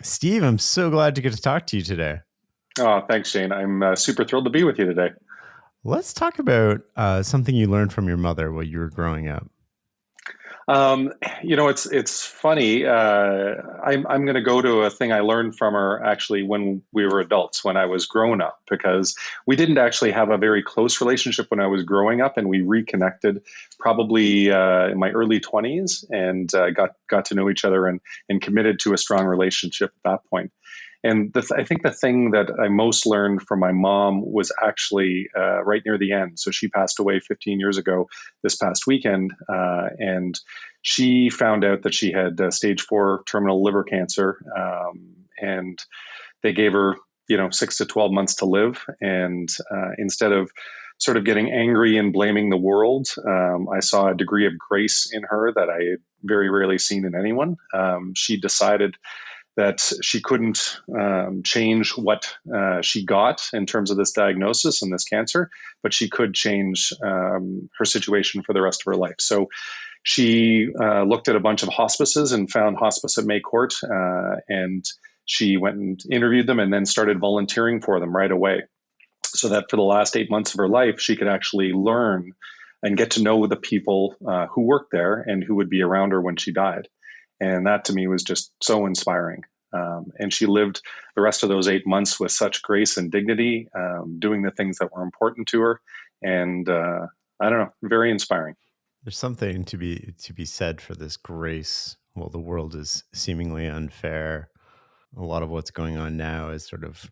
Steve, I'm so glad to get to talk to you today. Oh, thanks, Shane. I'm super thrilled to be with you today. Let's talk about something you learned from your mother while you were growing up. Um, it's funny. I'm going to go to a thing I learned from her actually when we were adults, when I was grown up, because we didn't actually have a very close relationship when I was growing up, and we reconnected probably in my early 20s and got to know each other and committed to a strong relationship at that point. And I think the thing that I most learned from my mom was actually right near the end. So she passed away 15 years ago this past weekend. And she found out that she had stage 4 terminal liver cancer. And they gave her, 6 to 12 months to live. And instead of sort of getting angry and blaming the world, I saw a degree of grace in her that I had very rarely seen in anyone. She decided that she couldn't change what she got in terms of this diagnosis and this cancer, but she could change her situation for the rest of her life. So she looked at a bunch of hospices and found hospice at May Court, and she went and interviewed them and then started volunteering for them right away. So that for the last 8 months of her life, she could actually learn and get to know the people who worked there and who would be around her when she died. And that to me was just so inspiring. And she lived the rest of those 8 months with such grace and dignity, doing the things that were important to her. And I don't know, very inspiring. There's something to be said for this grace. Well, the world is seemingly unfair. A lot of what's going on now is sort of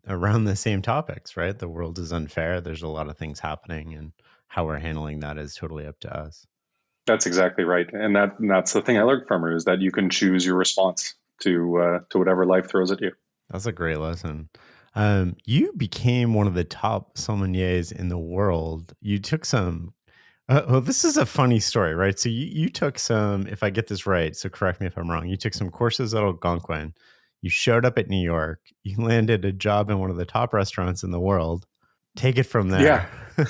around the same topics, right? The world is unfair. There's a lot of things happening, and how we're handling that is totally up to us. That's exactly right. And that's the thing I learned from her is that you can choose your response to whatever life throws at you. That's a great lesson. You became one of the top sommeliers in the world. You took some. Well, this is a funny story, right? So you took some, if I get this right, so correct me if I'm wrong. You took some courses at Algonquin. You showed up at New York. You landed a job in one of the top restaurants in the world. Take it from Yeah. there.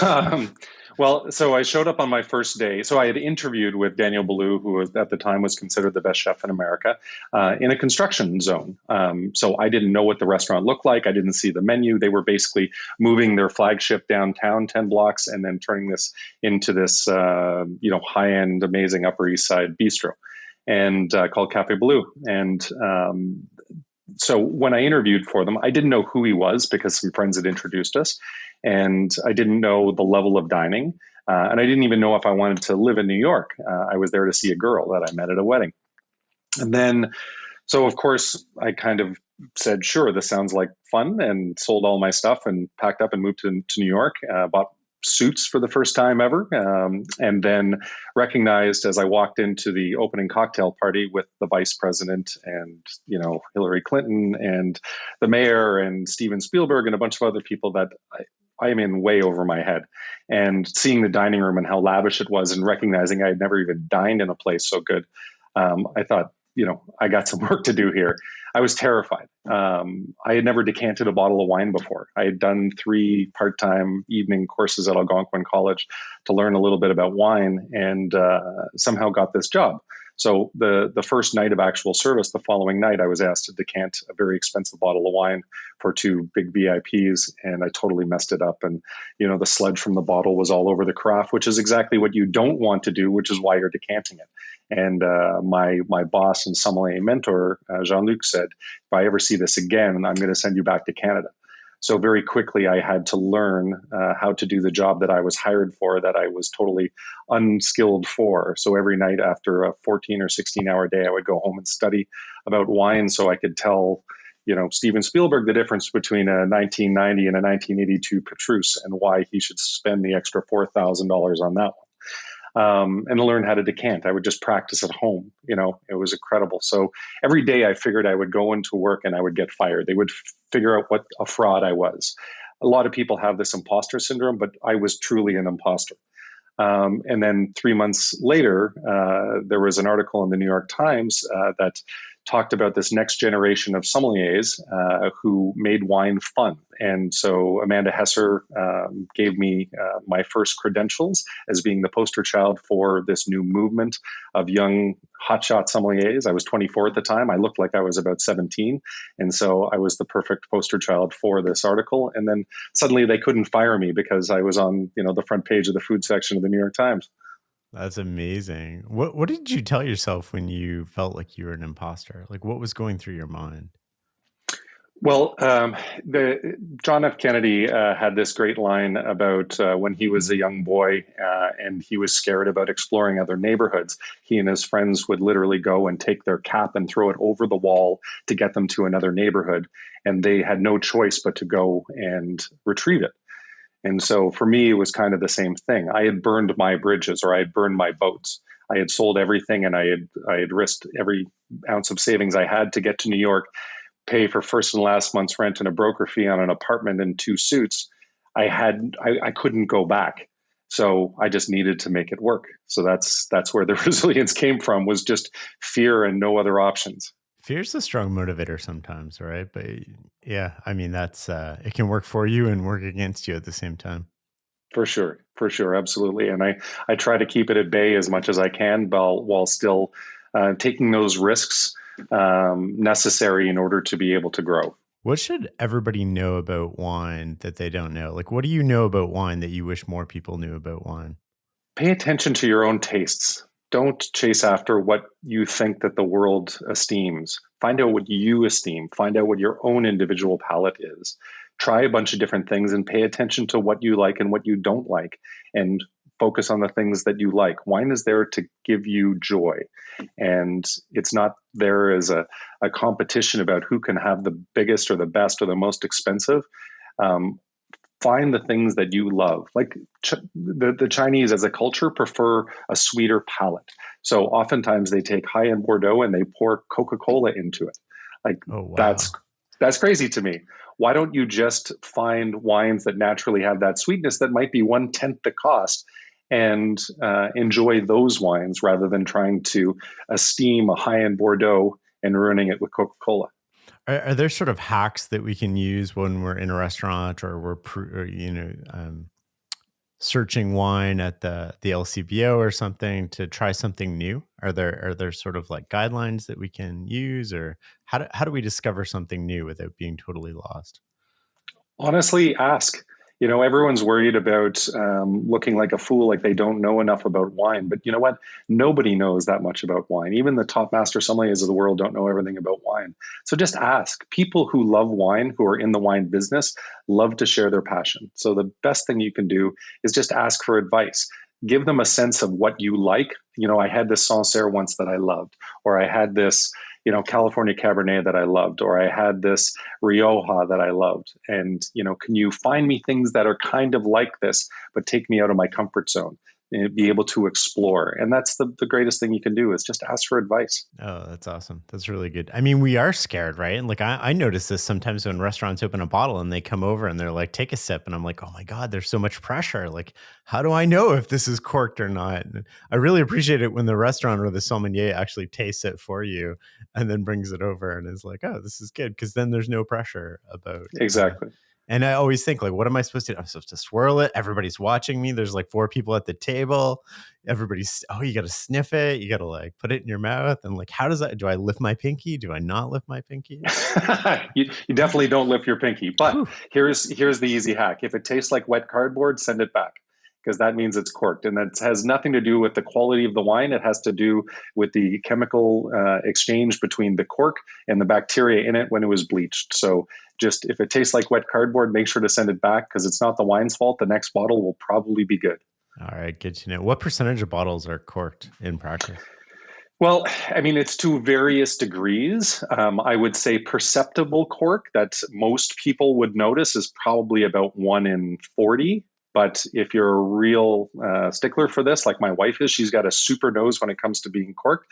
Um, well, so I showed up on my first day. So I had interviewed with Daniel Boulou, who was, at the time was considered the best chef in America, in a construction zone. So I didn't know what the restaurant looked like. I didn't see the menu. They were basically moving their flagship downtown 10 blocks and then turning this into this, high end, amazing Upper East Side bistro and called Cafe Blue. And so when I interviewed for them, I didn't know who he was because some friends had introduced us, and I didn't know the level of dining, and I didn't even know if I wanted to live in New York. I was there to see a girl that I met at a wedding, and then so of course I kind of said, "Sure, this sounds like fun," and sold all my stuff and packed up and moved to New York. Bought suits for the first time ever, and then recognized as I walked into the opening cocktail party with the vice president and Hillary Clinton and the mayor and Steven Spielberg and a bunch of other people that I am in way over my head. And seeing the dining room and how lavish it was, and recognizing I had never even dined in a place so good, I thought, I got some work to do here. I was terrified. I had never decanted a bottle of wine before. I had done 3 part-time evening courses at Algonquin College to learn a little bit about wine, and somehow got this job. So the first night of actual service, the following night, I was asked to decant a very expensive bottle of wine for 2 big VIPs, and I totally messed it up. And the sludge from the bottle was all over the carafe, which is exactly what you don't want to do, which is why you're decanting it. And my boss and sommelier mentor, Jean-Luc, said, if I ever see this again, I'm going to send you back to Canada. So very quickly, I had to learn how to do the job that I was hired for, that I was totally unskilled for. So every night after a 14 or 16-hour day, I would go home and study about wine so I could tell Steven Spielberg the difference between a 1990 and a 1982 Petrus and why he should spend the extra $4,000 on that one. And learn how to decant. I would just practice at home. It was incredible. So every day I figured I would go into work and I would get fired. They would figure out what a fraud I was. A lot of people have this imposter syndrome, but I was truly an imposter. And then 3 months later, there was an article in the New York Times that talked about this next generation of sommeliers who made wine fun. And so Amanda Hesser gave me my first credentials as being the poster child for this new movement of young hotshot sommeliers. I was 24 at the time. I looked like I was about 17. And so I was the perfect poster child for this article. And then suddenly they couldn't fire me because I was on, the front page of the food section of the New York Times. That's amazing. What did you tell yourself when you felt like you were an imposter? Like, what was going through your mind? Well, John F. Kennedy had this great line about when he was a young boy and he was scared about exploring other neighborhoods. He and his friends would literally go and take their cap and throw it over the wall to get them to another neighborhood. And they had no choice but to go and retrieve it. And so for me, it was kind of the same thing. I had burned my bridges, or I had burned my boats. I had sold everything, and I had risked every ounce of savings I had to get to New York, pay for first and last month's rent and a broker fee on an apartment and 2 suits. I couldn't go back. So I just needed to make it work. So that's where the resilience came from, was just fear and no other options. Fear's a strong motivator sometimes, right? But yeah, I mean, that's it can work for you and work against you at the same time. For sure, absolutely. And I try to keep it at bay as much as I can, while still taking those risks necessary in order to be able to grow. What should everybody know about wine that they don't know? Like, what do you know about wine that you wish more people knew about wine? Pay attention to your own tastes. Don't chase after what you think that the world esteems. Find out what you esteem. Find out what your own individual palate is. Try a bunch of different things and pay attention to what you like and what you don't like, and focus on the things that you like. Wine is there to give you joy, and it's not there as a competition about who can have the biggest or the best or the most expensive. Um, Find the things that you love. Like the Chinese as a culture prefer a sweeter palate. So oftentimes they take high end Bordeaux and they pour Coca-Cola into it. Like Oh, wow. that's crazy to me. Why don't you just find wines that naturally have that sweetness that might be 1/10 the cost, and enjoy those wines rather than trying to esteem a high end Bordeaux and ruining it with Coca-Cola? Are there sort of hacks that we can use when we're in a restaurant or searching wine at the LCBO or something to try something new? Are there sort of like guidelines that we can use, or how do we discover something new without being totally lost? Honestly, ask. Everyone's worried about looking like a fool, like they don't know enough about wine. But you know what? Nobody knows that much about wine. Even the top master sommeliers of the world don't know everything about wine. So just ask. People who love wine, who are in the wine business, love to share their passion. So the best thing you can do is just ask for advice. Give them a sense of what you like. I had this Sancerre once that I loved, or I had this, California Cabernet that I loved, or I had this Rioja that I loved. And, can you find me things that are kind of like this, but take me out of my comfort zone and be able to explore? And that's the greatest thing you can do, is just ask for advice. Oh, that's awesome. That's really good. I mean, we are scared, right? And like I notice this sometimes when restaurants open a bottle and they come over and they're like, take a sip. And I'm like, oh my God, there's so much pressure. Like, how do I know if this is corked or not? And I really appreciate it when the restaurant or the sommelier actually tastes it for you and then brings it over and is like, oh, this is good. Cause then there's no pressure about Exactly. and I always think like, what am I supposed to do? I'm supposed to swirl it. Everybody's watching me. There's like 4 people at the table. You got to sniff it. You got to like put it in your mouth. And like, how does that, do I lift my pinky? Do I not lift my pinky? You definitely don't lift your pinky. But Whew. here's the easy hack. If it tastes like wet cardboard, send it back, because that means it's corked. And that has nothing to do with the quality of the wine. It has to do with the chemical exchange between the cork and the bacteria in it when it was bleached. So just, if it tastes like wet cardboard, make sure to send it back, because it's not the wine's fault. The next bottle will probably be good. All right. Good to know. What percentage of bottles are corked in practice? Well, I mean, it's to various degrees. I would say perceptible cork that most people would notice is probably about 1 in 40. But if you're a real stickler for this, like my wife is, she's got a super nose when it comes to being corked.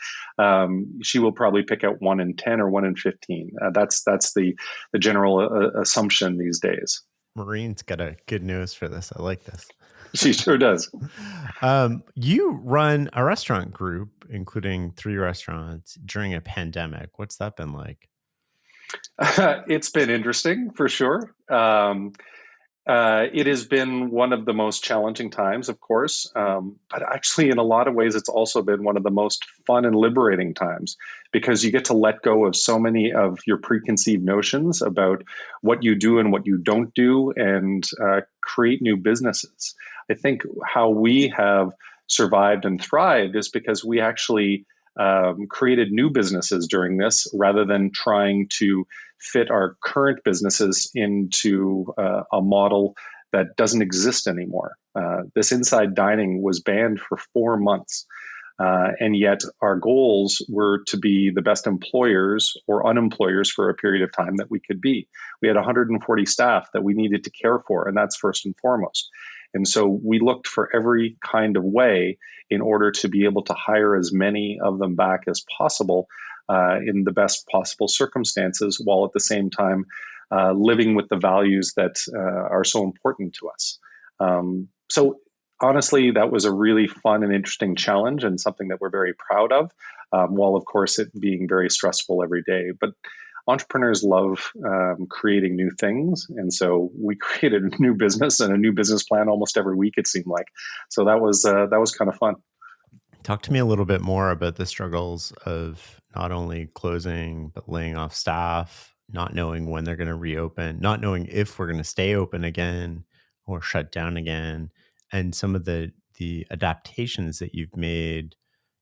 She will probably pick out 1 in 10 or 1 in 15. That's the general assumption these days. Marine's got a good nose for this. I like this. She sure does. You run a restaurant group, including 3 restaurants during a pandemic. What's that been like? It's been interesting for sure. It has been one of the most challenging times, of course, but actually, in a lot of ways, it's also been one of the most fun and liberating times because you get to let go of so many of your preconceived notions about what you do and what you don't do and create new businesses. I think how we have survived and thrived is because we actually created new businesses during this rather than trying to fit our current businesses into a model that doesn't exist anymore. This inside dining was banned for 4 months. And yet, our goals were to be the best employers or unemployers for a period of time that we could be. We had 140 staff that we needed to care for, and that's first and foremost. And so we looked for every kind of way in order to be able to hire as many of them back as possible in the best possible circumstances, while at the same time living with the values that are so important to us. So honestly, that was a really fun and interesting challenge and something that we're very proud of, while of course it being very stressful every day. But entrepreneurs love creating new things, and so we created a new business and a new business plan almost every week. It seemed like, so that was kind of fun. Talk to me a little bit more about the struggles of not only closing, but laying off staff, not knowing when they're going to reopen, not knowing if we're going to stay open again or shut down again, and some of the adaptations that you've made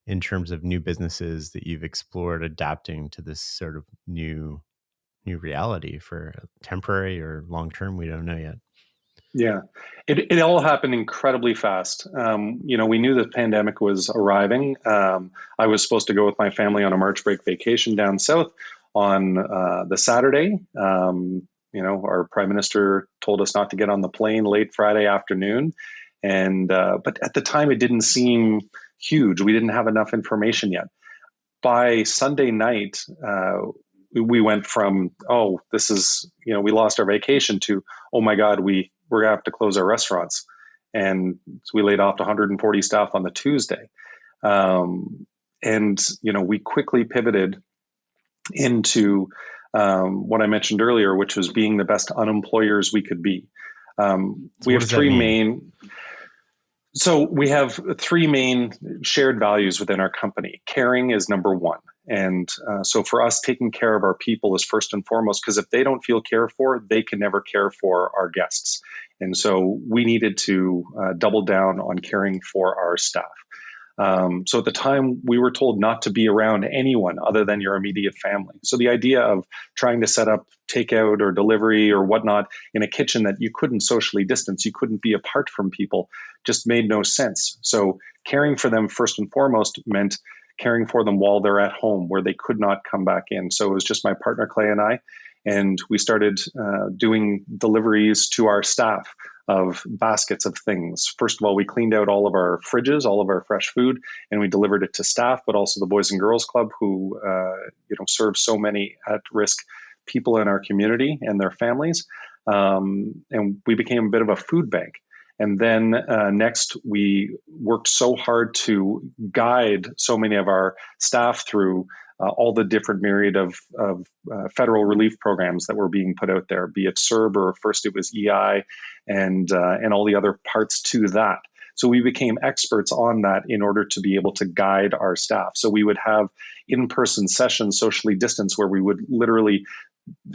in terms of new businesses that you've explored adapting to this sort of new reality for temporary or long term, we don't know yet. Yeah, it all happened incredibly fast. We knew the pandemic was arriving. I was supposed to go with my family on a March break vacation down south on the Saturday. Our prime minister told us not to get on the plane late Friday afternoon, and but at the time it didn't seem huge. We didn't have enough information yet. By Sunday night, we went from, oh, this is, we lost our vacation to, oh my God, we're going to have to close our restaurants. And so we laid off 140 staff on the Tuesday. We quickly pivoted into what I mentioned earlier, which was being the best unemployers we could be. So We what have does that three mean? main So we have three main shared values within our company. Caring is number one. And so for us, taking care of our people is first and foremost, because if they don't feel cared for, they can never care for our guests. And so we needed to double down on caring for our staff. So at the time, we were told not to be around anyone other than your immediate family. So the idea of trying to set up takeout or delivery or whatnot in a kitchen that you couldn't socially distance, you couldn't be apart from people, just made no sense. So caring for them first and foremost meant caring for them while they're at home where they could not come back in. So it was just my partner Clay and I, and we started doing deliveries to our staff of baskets of things. First of all, we cleaned out all of our fridges, all of our fresh food, and we delivered it to staff, but also the Boys and Girls Club, who serve so many at-risk people in our community and their families. And we became a bit of a food bank. And then next, we worked so hard to guide so many of our staff through all the different myriad of federal relief programs that were being put out there, be it CERB or first it was EI and all the other parts to that. So we became experts on that in order to be able to guide our staff. So we would have in-person sessions, socially distanced, where we would literally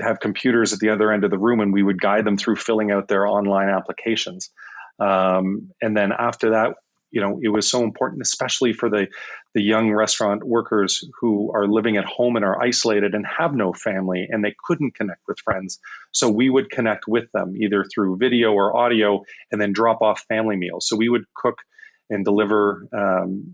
have computers at the other end of the room and we would guide them through filling out their online applications. And then after that, it was so important, especially for the young restaurant workers who are living at home and are isolated and have no family and they couldn't connect with friends. So we would connect with them either through video or audio and then drop off family meals. So we would cook and deliver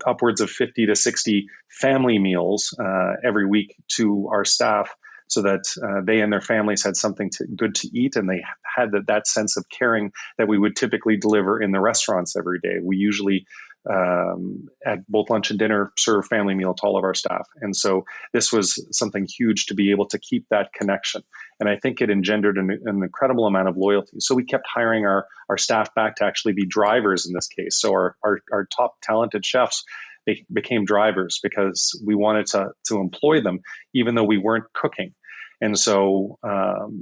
upwards of 50 to 60 family meals every week to our staff, so that they and their families had something good to eat, and they had that sense of caring that we would typically deliver in the restaurants every day. We usually at both lunch and dinner, serve family meal to all of our staff. And so this was something huge to be able to keep that connection. And I think it engendered an incredible amount of loyalty. So we kept hiring our staff back to actually be drivers in this case. So our top talented chefs, they became drivers because we wanted to employ them, even though we weren't cooking. And so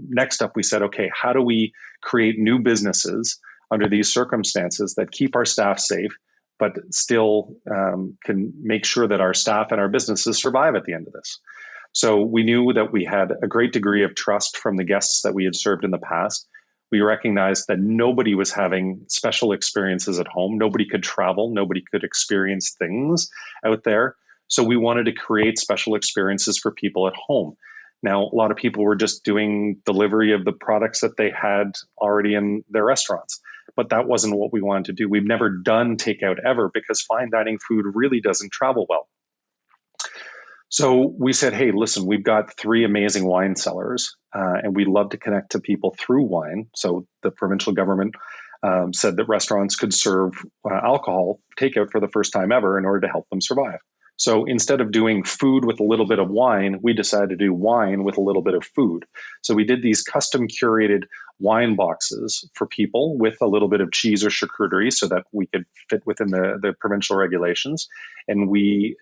next up, we said, okay, how do we create new businesses under these circumstances that keep our staff safe, but still can make sure that our staff and our businesses survive at the end of this? So we knew that we had a great degree of trust from the guests that we had served in the past. We recognized that nobody was having special experiences at home. Nobody could travel. Nobody could experience things out there. So we wanted to create special experiences for people at home. Now, a lot of people were just doing delivery of the products that they had already in their restaurants, but that wasn't what we wanted to do. We've never done takeout ever because fine dining food really doesn't travel well. So we said, hey, listen, we've got 3 amazing wine cellars, and we love to connect to people through wine. So the provincial government said that restaurants could serve alcohol takeout for the first time ever in order to help them survive. So instead of doing food with a little bit of wine, we decided to do wine with a little bit of food. So we did these custom curated wine boxes for people with a little bit of cheese or charcuterie so that we could fit within the provincial regulations. And we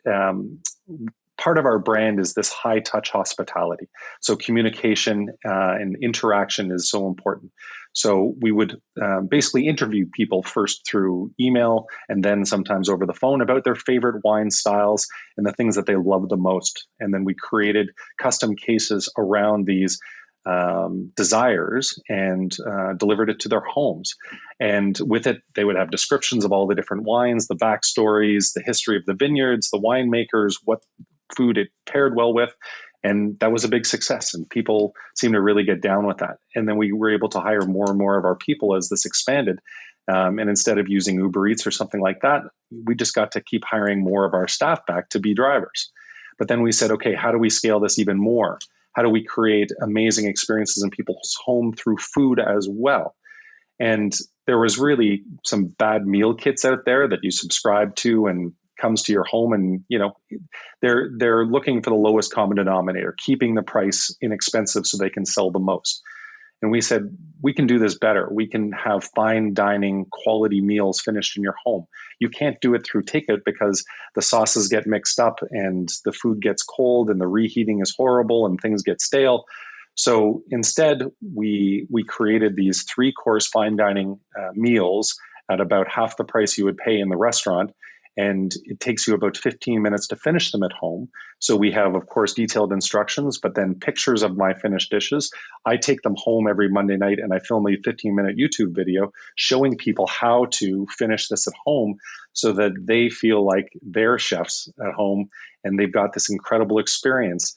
part of our brand is this high touch hospitality. So communication and interaction is so important. So we would basically interview people first through email and then sometimes over the phone about their favorite wine styles and the things that they love the most. And then we created custom cases around these desires and delivered it to their homes. And with it, they would have descriptions of all the different wines, the backstories, the history of the vineyards, the winemakers, what food it paired well with. And that was a big success. And people seemed to really get down with that. And then we were able to hire more and more of our people as this expanded. And instead of using Uber Eats or something like that, we just got to keep hiring more of our staff back to be drivers. But then we said, okay, how do we scale this even more? How do we create amazing experiences in people's home through food as well? And there was really some bad meal kits out there that you subscribe to and comes to your home, and they're looking for the lowest common denominator, keeping the price inexpensive so they can sell the most. And we said, we can do this better. We can have fine dining quality meals finished in your home. You can't do it through takeout because the sauces get mixed up and the food gets cold and the reheating is horrible and things get stale. So instead, we created these 3-course fine dining meals at about half the price you would pay in the restaurant. And it takes you about 15 minutes to finish them at home. So we have, of course, detailed instructions, but then pictures of my finished dishes. I take them home every Monday night and I film a 15-minute YouTube video showing people how to finish this at home so that they feel like they're chefs at home and they've got this incredible experience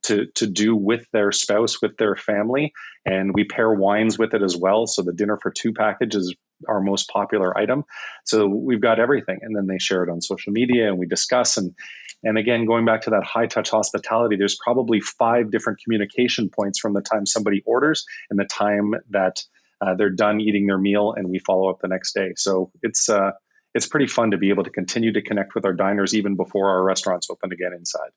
to do with their spouse, with their family. And we pair wines with it as well. So the dinner for 2 package is our most popular item. So we've got everything. And then they share it on social media and we discuss. And again, going back to that high touch hospitality, there's probably 5 different communication points from the time somebody orders and the time that they're done eating their meal and we follow up the next day. So it's pretty fun to be able to continue to connect with our diners even before our restaurants open again inside.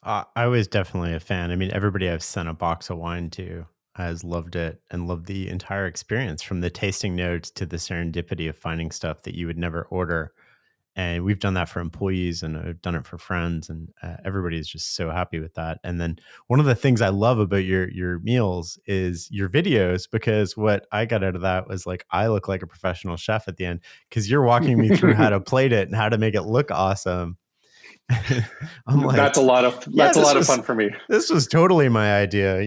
I was definitely a fan. I mean, everybody I've sent a box of wine to has loved it and loved the entire experience, from the tasting notes to the serendipity of finding stuff that you would never order. And we've done that for employees and I've done it for friends, and everybody's just so happy with that. And then one of the things I love about your meals is your videos, because what I got out of that was like, I look like a professional chef at the end because you're walking me through how to plate it and how to make it look awesome. I'm like, that's a lot of yeah, fun for me. This was totally my idea,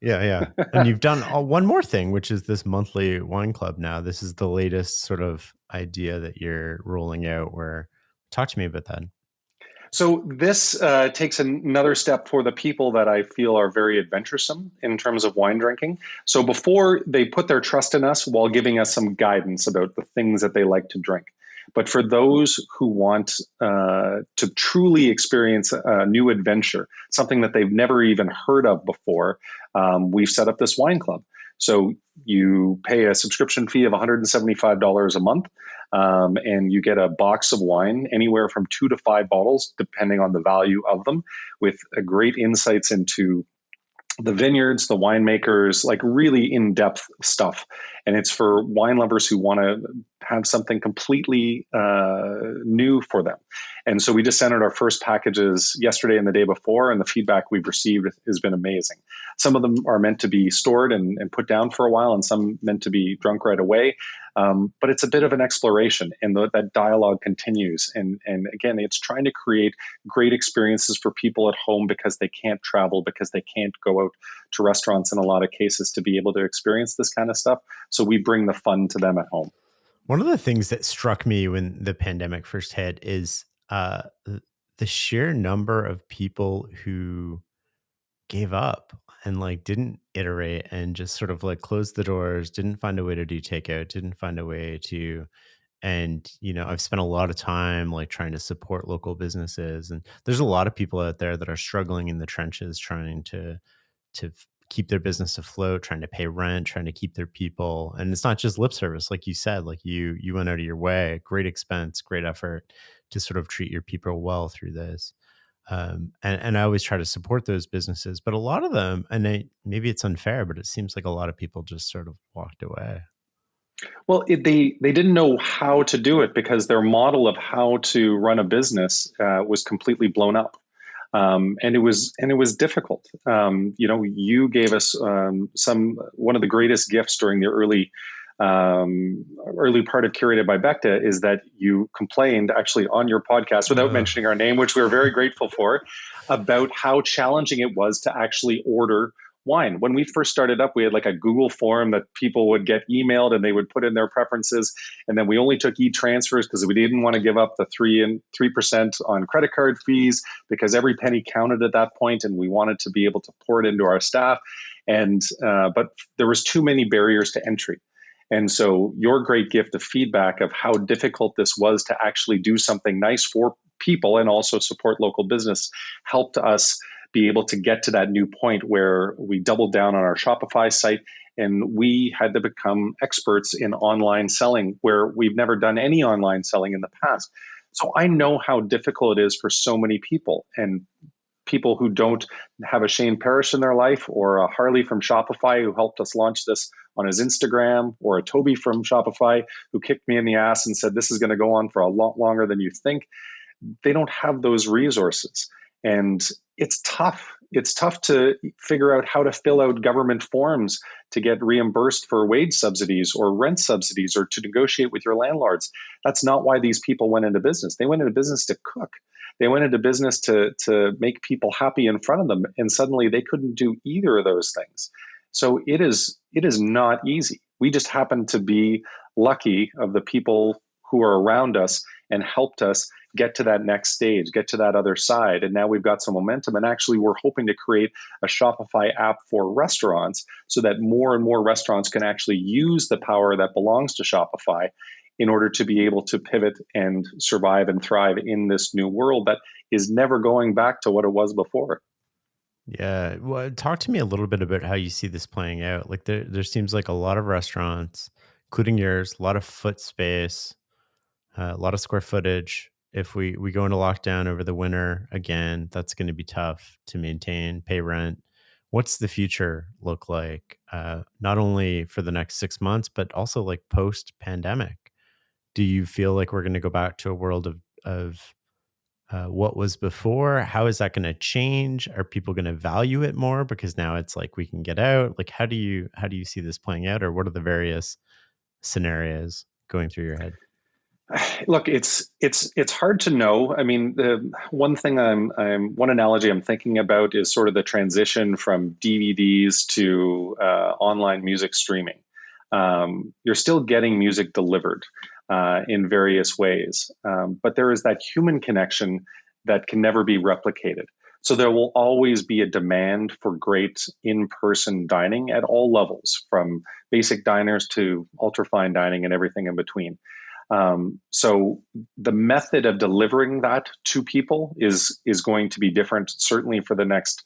Yeah. And you've done one more thing, which is this monthly wine club now. This is the latest sort of idea that you're rolling out. Where talk to me about that. So this takes another step for the people that I feel are very adventuresome in terms of wine drinking. So before, they put their trust in us while giving us some guidance about the things that they like to drink. But for those who want to truly experience a new adventure, something that they've never even heard of before, we've set up this wine club. So you pay a subscription fee of $175 a month. and you get a box of wine, anywhere from 2 to 5 bottles, depending on the value of them, with a great insights into the vineyards, the winemakers, like really in-depth stuff. And it's for wine lovers who want to have something completely new for them. And so we just sent out our first packages yesterday and the day before, and the feedback we've received has been amazing. Some of them are meant to be stored and put down for a while, and some meant to be drunk right away. But it's a bit of an exploration, and that dialogue continues. And again, it's trying to create great experiences for people at home because they can't travel, because they can't go out to restaurants in a lot of cases to be able to experience this kind of stuff. So we bring the fun to them at home. One of the things that struck me when the pandemic first hit is the sheer number of people who gave up and like didn't iterate and just sort of like closed the doors, didn't find a way to do takeout, didn't find a way to. And I've spent a lot of time like trying to support local businesses, and there's a lot of people out there that are struggling in the trenches trying to keep their business afloat, trying to pay rent, trying to keep their people. And it's not just lip service, like you said, like you went out of your way, great expense, great effort to sort of treat your people well through this. And I always try to support those businesses, but a lot of them, and maybe it's unfair, but it seems like a lot of people just sort of walked away. Well, they didn't know how to do it because their model of how to run a business was completely blown up. And it was difficult. You gave us some one of the greatest gifts during the early part of Curated by Beckta is that you complained actually on your podcast without Uh, mentioning our name, which we were very grateful for, about how challenging it was to actually order wine. When we first started up, we had like a Google form that people would get emailed and they would put in their preferences. And then we only took e-transfers because we didn't want to give up the 3% on credit card fees because every penny counted at that point, and we wanted to be able to pour it into our staff. And but there was too many barriers to entry. And so your great gift of feedback of how difficult this was to actually do something nice for people and also support local business helped us be able to get to that new point where we doubled down on our Shopify site and we had to become experts in online selling where we've never done any online selling in the past. So I know how difficult it is for so many people, and people who don't have a Shane Parrish in their life, or a Harley from Shopify who helped us launch this on his Instagram, or a Toby from Shopify who kicked me in the ass and said this is going to go on for a lot longer than you think. They don't have those resources. And it's tough. It's tough to figure out how to fill out government forms to get reimbursed for wage subsidies or rent subsidies or to negotiate with your landlords. That's not why these people went into business. They went into business to cook. They went into business to make people happy in front of them. And suddenly they couldn't do either of those things. So it is not easy. We just happen to be lucky of the people who are around us and helped us get to that next stage, get to that other side. And now we've got some momentum. And actually, we're hoping to create a Shopify app for restaurants so that more and more restaurants can actually use the power that belongs to Shopify in order to be able to pivot and survive and thrive in this new world that is never going back to what it was before. yeah. Well, talk to me a little bit about how you see this playing out. Like there seems like a lot of restaurants, including yours, a lot of foot space, a lot of square footage. If we go into lockdown over the winter again, that's going to be tough to maintain, pay rent. What's the future look like? Not only for the next 6 months, but also like post pandemic. Do you feel like we're going to go back to a world of what was before? How is that going to change? Are people going to value it more because now it's like we can get out? Like how do you see this playing out, or what are the various scenarios going through your head? Look, it's hard to know. I mean, the one thing one analogy I'm thinking about is sort of the transition from DVDs to online music streaming. You're still getting music delivered in various ways, but there is that human connection that can never be replicated. So there will always be a demand for great in-person dining at all levels, from basic diners to ultra fine dining and everything in between. So the method of delivering that to people is going to be different, certainly for the next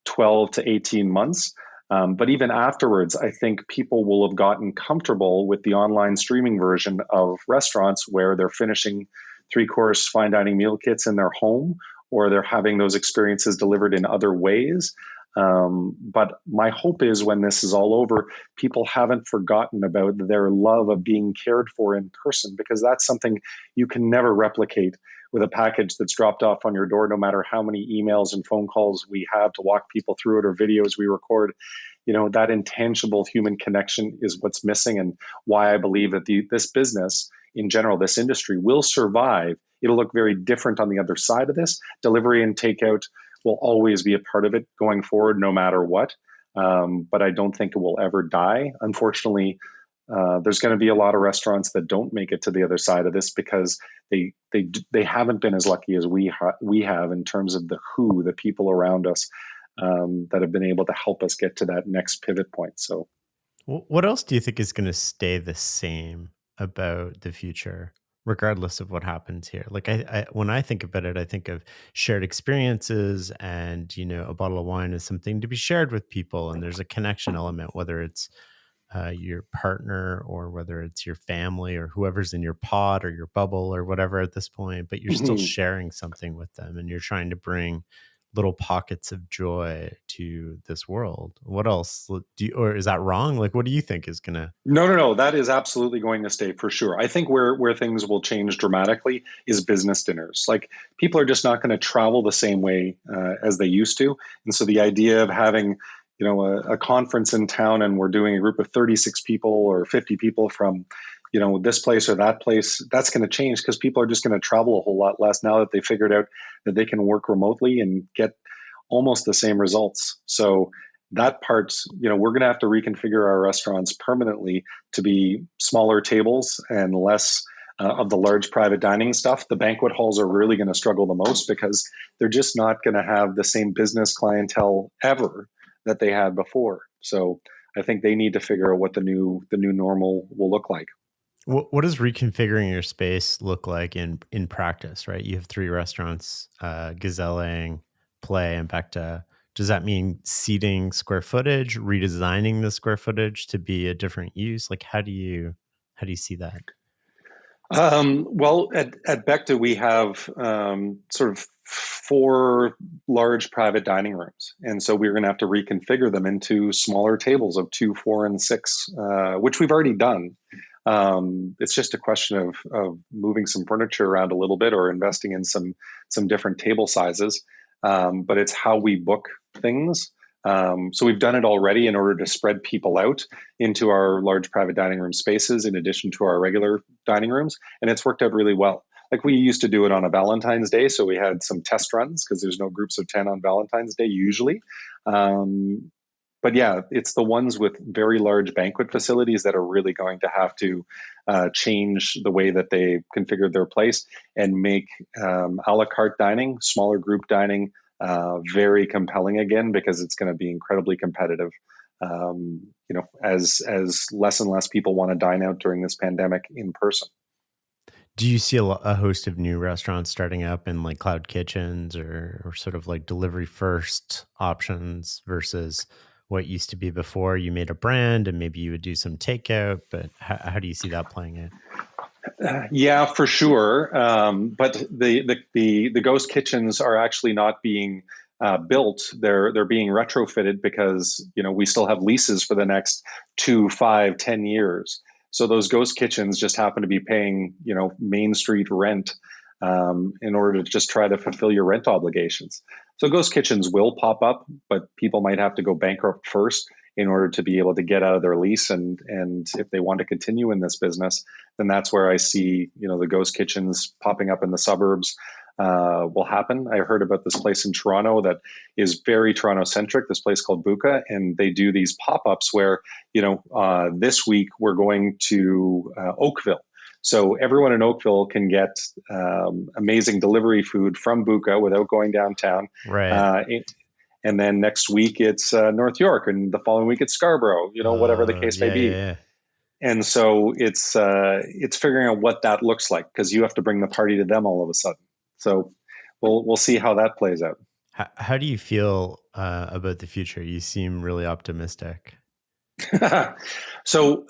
12 to 18 months. But even afterwards, I think people will have gotten comfortable with the online streaming version of restaurants where they're finishing 3-course fine dining meal kits in their home, or they're having those experiences delivered in other ways. But my hope is when this is all over, people haven't forgotten about their love of being cared for in person, because that's something you can never replicate with a package that's dropped off on your door, no matter how many emails and phone calls we have to walk people through it or videos we record. That intangible human connection is what's missing, and why I believe that this business in general, this industry will survive. It'll look very different on the other side of this. Delivery and takeout will always be a part of it going forward, no matter what. But I don't think it will ever die. Unfortunately, there's going to be a lot of restaurants that don't make it to the other side of this because they haven't been as lucky as we have in terms of the people around us that have been able to help us get to that next pivot point. So, What else do you think is going to stay the same about the future, regardless of what happens here? Like, when I think about it, I think of shared experiences, and a bottle of wine is something to be shared with people, and there's a connection element, whether it's your partner or whether it's your family or whoever's in your pod or your bubble or whatever at this point, but you're still sharing something with them, and you're trying to bring little pockets of joy to this world. What else or is that wrong? Like, what do you think is gonna? no, no, no. That is absolutely going to stay for sure. I think where things will change dramatically is business dinners. Like, people are just not going to travel the same way as they used to, and so the idea of having a conference in town, and we're doing a group of 36 people or 50 people from this place or that place, that's going to change because people are just going to travel a whole lot less now that they figured out that they can work remotely and get almost the same results. So that part, we're going to have to reconfigure our restaurants permanently to be smaller tables and less of the large private dining stuff. The banquet halls are really going to struggle the most because they're just not going to have the same business clientele ever that they had before. So I think they need to figure out what the new normal will look like. What does reconfiguring your space look like in practice? Right, you have three restaurants: Gazelling, Play, and Beckta. Does that mean seating square footage, redesigning the square footage to be a different use? Like, how do you see that? Well, at Beckta, we have sort of 4 large private dining rooms. And so we're going to have to reconfigure them into smaller tables of 2, 4, and 6, which we've already done. It's just a question of moving some furniture around a little bit or investing in some different table sizes. But it's how we book things. So we've done it already in order to spread people out into our large private dining room spaces in addition to our regular dining rooms. And it's worked out really well. Like, we used to do it on a Valentine's Day. So we had some test runs because there's no groups of 10 on Valentine's Day usually. But yeah, it's the ones with very large banquet facilities that are really going to have to change the way that they configured their place and make a la carte dining, smaller group dining, very compelling again, because it's going to be incredibly competitive. As less and less people want to dine out during this pandemic in person. Do you see a host of new restaurants starting up in like cloud kitchens, or sort of like delivery first options versus what used to be before? You made a brand and maybe you would do some takeout, but how do you see that playing out? Yeah, for sure. But the ghost kitchens are actually not being built. They're being retrofitted because we still have leases for the next 2, 5, 10 years. So those ghost kitchens just happen to be paying Main Street rent in order to just try to fulfill your rent obligations. So ghost kitchens will pop up, but people might have to go bankrupt first in order to be able to get out of their lease. And if they want to continue in this business, then that's where I see the ghost kitchens popping up in the suburbs will happen. I heard about this place in Toronto that is very Toronto centric. This place called Buka, and they do these pop ups where this week we're going to Oakville. So everyone in Oakville can get amazing delivery food from Buka without going downtown. Right. And then next week it's North York, and the following week it's Scarborough. Whatever the case may Yeah, yeah, be. yeah. And so it's figuring out what that looks like, because you have to bring the party to them all of a sudden. So we'll see how that plays out. How do you feel about the future? You seem really optimistic. So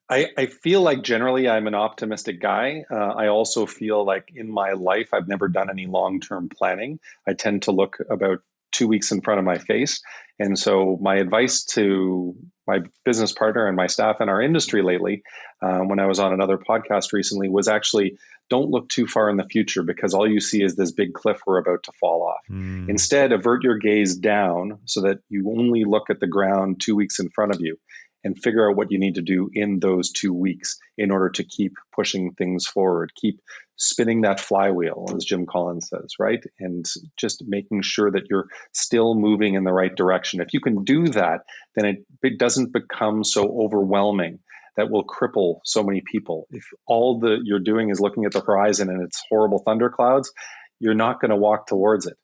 I feel like generally I'm an optimistic guy. I also feel like in my life I've never done any long-term planning. I tend to look about 2 weeks in front of my face. And so my advice to my business partner and my staff in our industry lately, when I was on another podcast recently, was actually don't look too far in the future because all you see is this big cliff we're about to fall off. Mm. Instead, avert your gaze down so that you only look at the ground 2 weeks in front of you and figure out what you need to do in those 2 weeks in order to keep pushing things forward, keep spinning that flywheel, as Jim Collins says, right? And just making sure that you're still moving in the right direction. If you can do that, then it doesn't become so overwhelming that will cripple so many people. If all that you're doing is looking at the horizon and it's horrible thunderclouds, you're not going to walk towards it.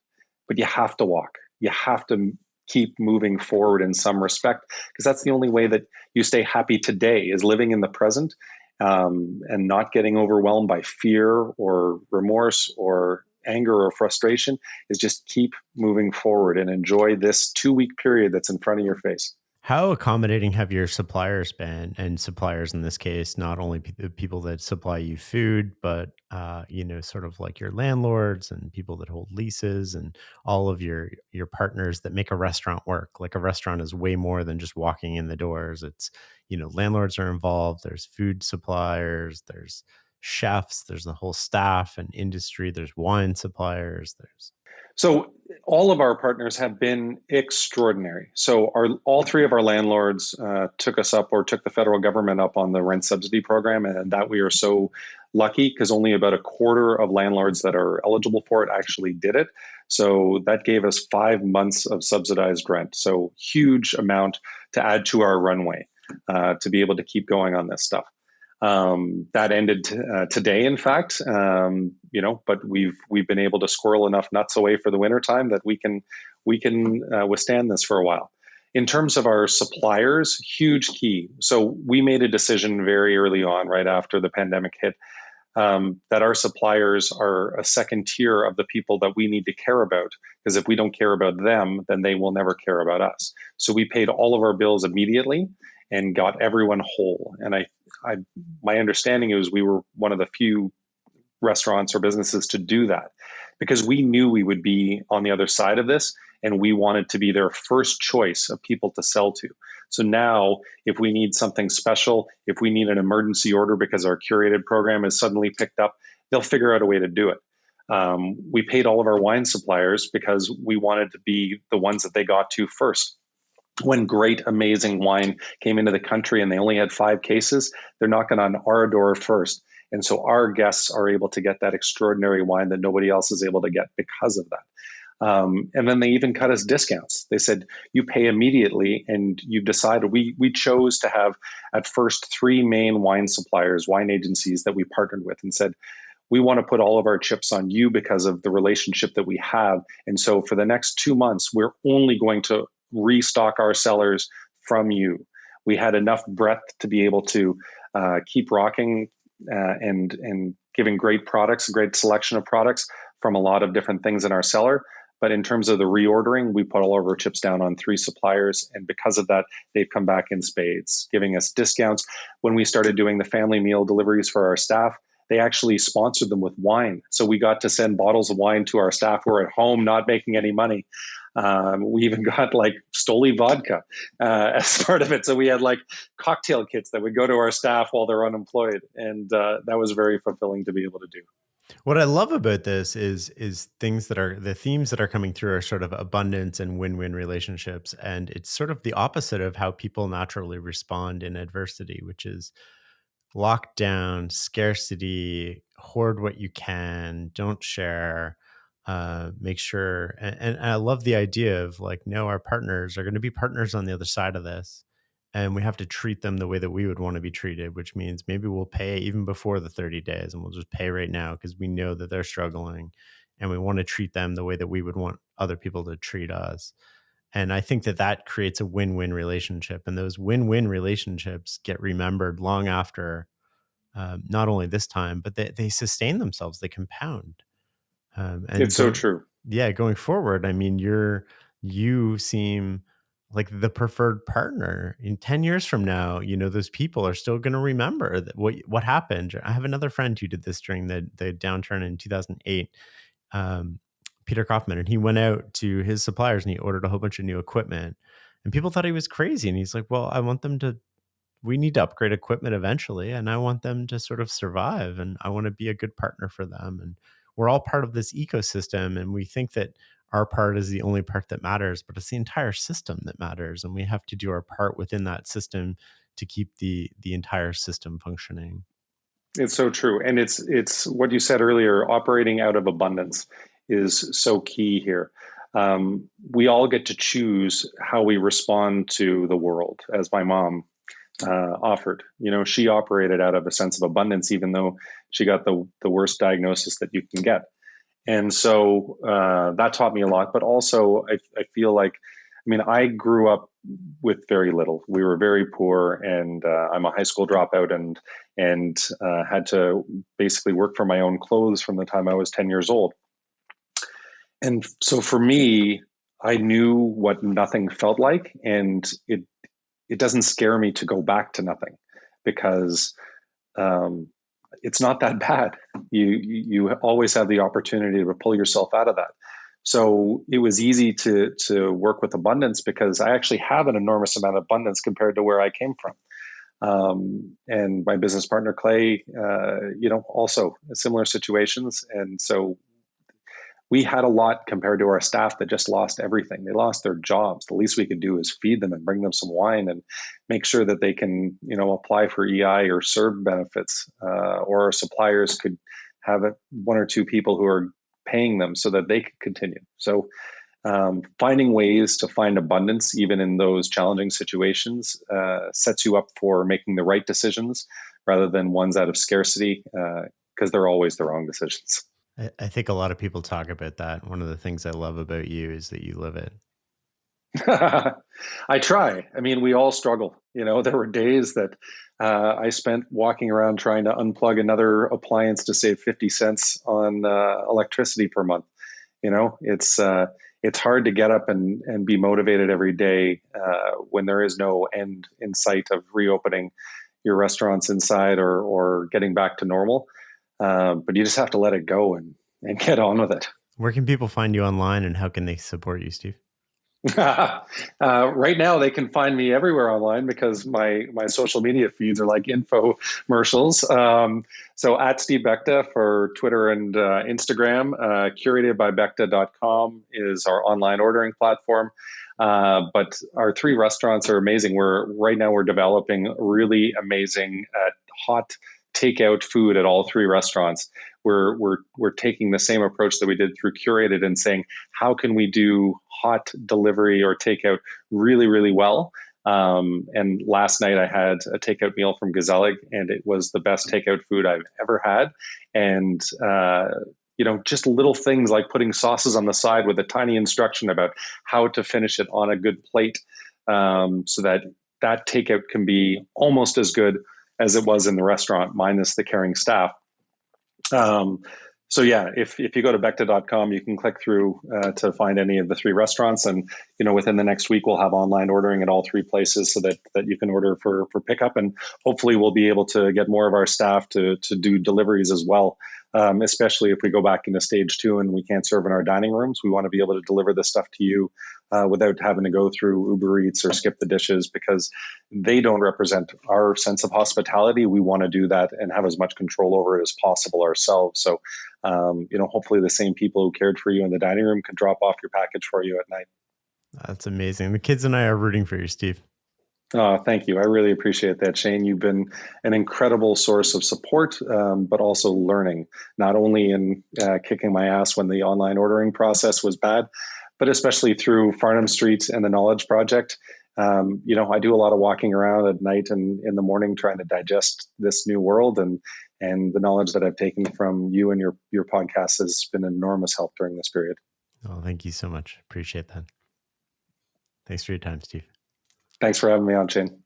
But you have to walk. You have to keep moving forward in some respect because that's the only way that you stay happy today is living in the present, and not getting overwhelmed by fear or remorse or anger or frustration, is just keep moving forward and enjoy this 2 week period that's in front of your face. How accommodating have your suppliers been? And suppliers in this case, not only the people that supply you food, but sort of like your landlords and people that hold leases and all of your partners that make a restaurant work. Like a restaurant is way more than just walking in the doors. It's, landlords are involved. There's food suppliers. There's chefs. There's the whole staff and industry. There's wine suppliers. There's So all of our partners have been extraordinary. So all three of our landlords took us up or took the federal government up on the rent subsidy program, and that we are so lucky because only about a quarter of landlords that are eligible for it actually did it. So that gave us 5 months of subsidized rent. So huge amount to add to our runway to be able to keep going on this stuff. That ended today, in fact. But we've been able to squirrel enough nuts away for the winter time that we can withstand this for a while. In terms of our suppliers, huge key. So we made a decision very early on, right after the pandemic hit, that our suppliers are a second tier of the people that we need to care about. Because if we don't care about them, then they will never care about us. So we paid all of our bills immediately and got everyone whole. And I my understanding is we were one of the few restaurants or businesses to do that because we knew we would be on the other side of this and we wanted to be their first choice of people to sell to. So now, if we need something special, if we need an emergency order because our curated program is suddenly picked up, they'll figure out a way to do it. We paid all of our wine suppliers because we wanted to be the ones that they got to first. When great, amazing wine came into the country and they only had 5 cases, they're knocking on our door first. And so our guests are able to get that extraordinary wine that nobody else is able to get because of that. And then they even cut us discounts. They said, you pay immediately, and you've decided. We chose to have at first 3 main wine suppliers, wine agencies that we partnered with, and said, we want to put all of our chips on you because of the relationship that we have. And so for the next 2 months, we're only going to restock our cellars from you. We had enough breadth to be able to keep rocking and giving great products, a great selection of products from a lot of different things in our cellar. But in terms of the reordering, we put all of our chips down on 3 suppliers. And because of that, they've come back in spades, giving us discounts. When we started doing the family meal deliveries for our staff, they actually sponsored them with wine. So we got to send bottles of wine to our staff who are at home, not making any money. We even got like Stoli vodka as part of it. So we had like cocktail kits that would go to our staff while they're unemployed. And that was very fulfilling to be able to do. What I love about this is things that are the themes that are coming through are sort of abundance and win-win relationships. And it's sort of the opposite of how people naturally respond in adversity, which is lockdown, scarcity, hoard what you can, don't share, make sure. And I love the idea of like, no, our partners are going to be partners on the other side of this. And we have to treat them the way that we would want to be treated, which means maybe we'll pay even before the 30 days and we'll just pay right now because we know that they're struggling and we want to treat them the way that we would want other people to treat us. And I think that that creates a win-win relationship. And those win-win relationships get remembered long after, not only this time, but they sustain themselves, they compound. And It's so the true. yeah, going forward, I mean, you seem like the preferred partner. In 10 years from now, those people are still going to remember that what happened. I have another friend who did this during the downturn in 2008, um, Peter Kaufman, and he went out to his suppliers and he ordered a whole bunch of new equipment. And people thought he was crazy. And he's like, well, we need to upgrade equipment eventually, and I want them to sort of survive, and I want to be a good partner for them. And we're all part of this ecosystem, and we think that our part is the only part that matters, but it's the entire system that matters, and we have to do our part within that system to keep the entire system functioning. It's so true. And it's what you said earlier, operating out of abundance is so key here. We all get to choose how we respond to the world, as my mom offered. She operated out of a sense of abundance, even though she got the worst diagnosis that you can get. And so that taught me a lot. But also, I feel like, I mean, I grew up with very little. We were very poor, and I'm a high school dropout, and had to basically work for my own clothes from the time I was 10 years old. And so for me, I knew what nothing felt like, and it doesn't scare me to go back to nothing, because um, it's not that bad. You always have the opportunity to pull yourself out of that. So it was easy to work with abundance, because I actually have an enormous amount of abundance compared to where I came from. And my business partner Clay, also similar situations, and so we had a lot compared to our staff that just lost everything. They lost their jobs. The least we could do is feed them and bring them some wine and make sure that they can, apply for EI or CERB benefits, or our suppliers could have one or two people who are paying them so that they could continue. So finding ways to find abundance, even in those challenging situations, sets you up for making the right decisions rather than ones out of scarcity, because they're always the wrong decisions. I think a lot of people talk about that. One of the things I love about you is that you live it. I try. I mean, we all struggle. There were days that I spent walking around trying to unplug another appliance to save 50 cents on electricity per month. It's hard to get up and be motivated every day when there is no end in sight of reopening your restaurants inside, or getting back to normal. But you just have to let it go and get on with it. Where can people find you online, and how can they support you, Steve? Right now, they can find me everywhere online, because my social media feeds are like infomercials. So at Steve Beckta for Twitter and Instagram, curated by Beckta.com is our online ordering platform. But our three restaurants are amazing. Right now we're developing really amazing hot takeout food at all three restaurants. We're taking the same approach that we did through curated, and saying, how can we do hot delivery or takeout really, really well? And last night I had a takeout meal from Gezellig, and it was the best takeout food I've ever had. And just little things like putting sauces on the side with a tiny instruction about how to finish it on a good plate, so that takeout can be almost as good as it was in the restaurant, minus the caring staff. So yeah, if you go to Beckta.com, you can click through to find any of the three restaurants, and within the next week we'll have online ordering at all three places, so that you can order for pickup, and hopefully we'll be able to get more of our staff to do deliveries as well. Especially if we go back into stage 2 and we can't serve in our dining rooms, we want to be able to deliver this stuff to you without having to go through Uber Eats or Skip the Dishes, because they don't represent our sense of hospitality. We want to do that and have as much control over it as possible ourselves. So, hopefully the same people who cared for you in the dining room can drop off your package for you at night. That's amazing. The kids and I are rooting for you, Steve. Oh, thank you. I really appreciate that, Shane. You've been an incredible source of support, but also learning, not only in kicking my ass when the online ordering process was bad, but especially through Farnam Street and the Knowledge Project. I do a lot of walking around at night and in the morning trying to digest this new world, and the knowledge that I've taken from you and your podcast has been an enormous help during this period. Oh, thank you so much. Appreciate that. Thanks for your time, Steve. Thanks for having me on, Shane.